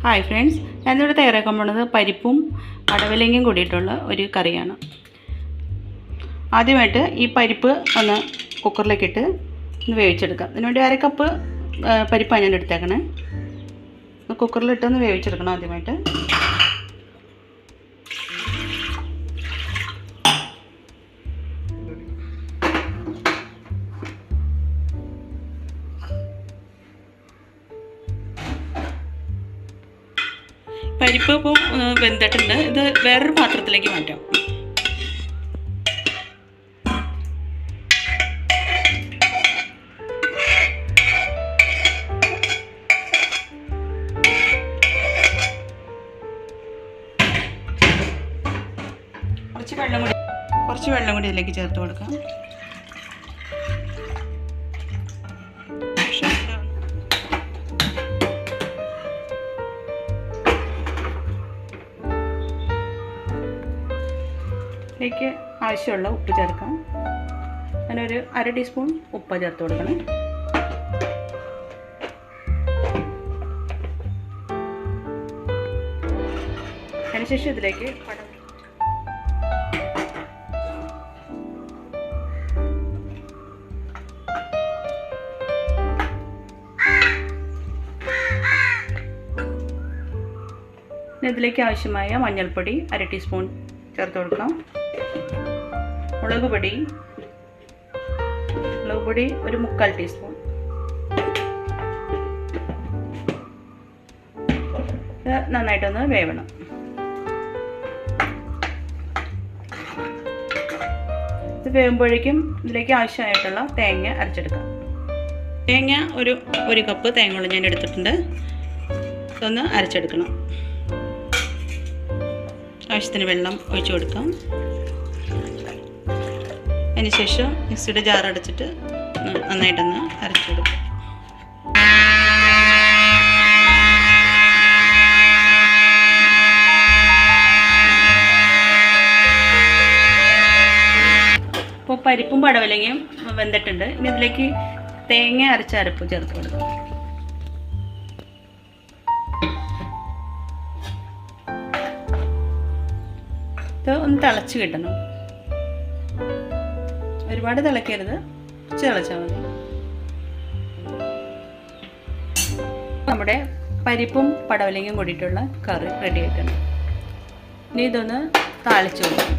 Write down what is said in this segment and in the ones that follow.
Hi friends, ഞാനിവിടെ തയ്യാറാക്കാൻ പോകുന്നത് പരിപ്പും പടവലങ്ങയും കൂടിയിട്ടുള്ള ഒരു കറിയാണ്. ആദ്യമായിട്ട് ഈ പരിപ്പ് ഒന്ന് കുക്കറിലേക്ക് ഇട്ട് ഒന്ന് വേവിച്ചെടുക്കാം. അതിനുവേണ്ടി അര കപ്പ് പരിപ്പാണ് ഞാൻ എടുത്തേക്കണേ. കുക്കറിലിട്ടൊന്ന് വേവിച്ചെടുക്കണം ആദ്യമായിട്ട്. പരിപ്പ് ഇപ്പോൾ വെന്തിട്ടുണ്ട്. ഇത് വേറൊരു പാത്രത്തിലേക്ക് മാറ്റാം. കുറച്ച് വെള്ളം കൂടി ഇതിലേക്ക് ചേർത്ത് കൊടുക്കാം. ഇതിലേക്ക് ആവശ്യമുള്ള ഉപ്പ് ചേർക്കാം. അതിനൊരു അര ടീസ്പൂൺ ഉപ്പ് ചേർത്ത് കൊടുക്കണം. അതിനുശേഷം ഇതിലേക്ക് ഇതിലേക്ക് ആവശ്യമായ മഞ്ഞൾപ്പൊടി അര ടീസ്പൂൺ ചേർത്ത് കൊടുക്കാം. മുളക് പൊടി ഒരു 3/4 ടീസ്പൂൺ. ഇത് നന്നായിട്ടൊന്ന് വേവണം. ഇത് വേവുമ്പോഴേക്കും ഇതിലേക്ക് ആവശ്യമായിട്ടുള്ള തേങ്ങ അരച്ചെടുക്കാം. തേങ്ങ ഒരു കപ്പ് തേങ്ങ ഞാൻ എടുത്തിട്ടുണ്ട്. ഇതൊന്ന് അരച്ചെടുക്കണം. ആവശ്യത്തിന് വെള്ളം ഒഴിച്ചു കൊടുക്കാം. അതിനുശേഷം മിക്സിയുടെ ജാർ അടച്ചിട്ട് നന്നായിട്ടൊന്ന് അരച്ചെടുക്കാം. ഇപ്പോൾ പരിപ്പും പടവലങ്ങയും വെന്തിട്ടുണ്ട്. ഇനി ഇതിലേക്ക് തേങ്ങ അരച്ച അരപ്പ് ചേർത്ത് കൊടുക്കാം. ഇത് ഒന്ന് തിളച്ച് കിട്ടണം. ഒരുപാട് തിളക്കരുത്, തിളച്ചാൽ മതി. നമ്മുടെ പരിപ്പും പടവലങ്ങയും കൂടിയിട്ടുള്ള കറി റെഡി ആയിട്ടുണ്ട്. ഇനി ഇതൊന്ന് താളിച്ചു കൊടുക്കും.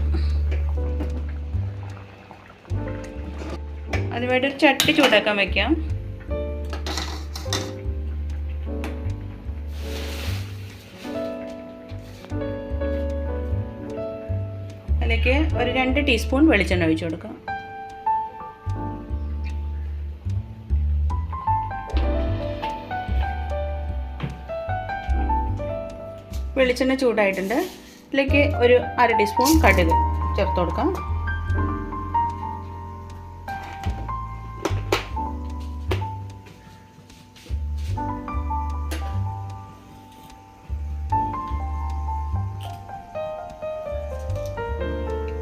അതിനുവേണ്ടി ഒരു ചട്ടി ചൂടാക്കാൻ വയ്ക്കാം. അതിലേക്ക് ഒരു 2 ടീസ്പൂൺ വെളിച്ചെണ്ണ ഒഴിച്ചു കൊടുക്കാം. വെളിച്ചെണ്ണ ചൂടായിട്ടുണ്ട്. ഇതിലേക്ക് ഒരു അര ടീസ്പൂൺ കടുക് ചേർത്ത് കൊടുക്കാം.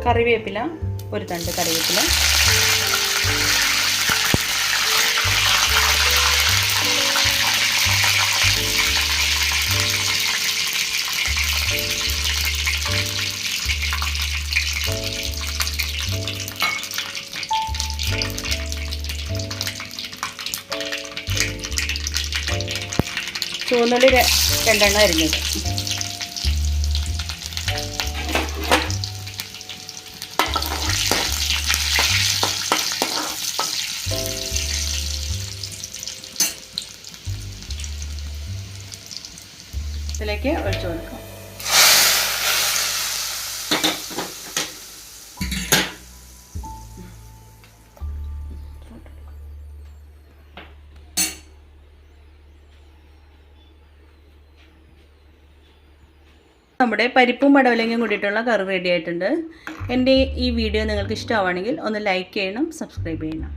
കറിവേപ്പില ഒരു തണ്ട് കറിവേപ്പില, ചുവന്നുള്ളി 2 എണ്ണം അരിഞ്ഞത്, ഇതിലേക്ക് ഒഴിച്ചു കൊടുക്കാം. നമ്മുടെ പരിപ്പും പടവലങ്ങയും കൂടിയിട്ടുള്ള കറി റെഡി ആയിട്ടുണ്ട്. എൻ്റെ ഈ വീഡിയോ നിങ്ങൾക്ക് ഇഷ്ടമാവുകയാണെങ്കിൽ ഒന്ന് ലൈക്ക് ചെയ്യണം, സബ്സ്ക്രൈബ് ചെയ്യണം.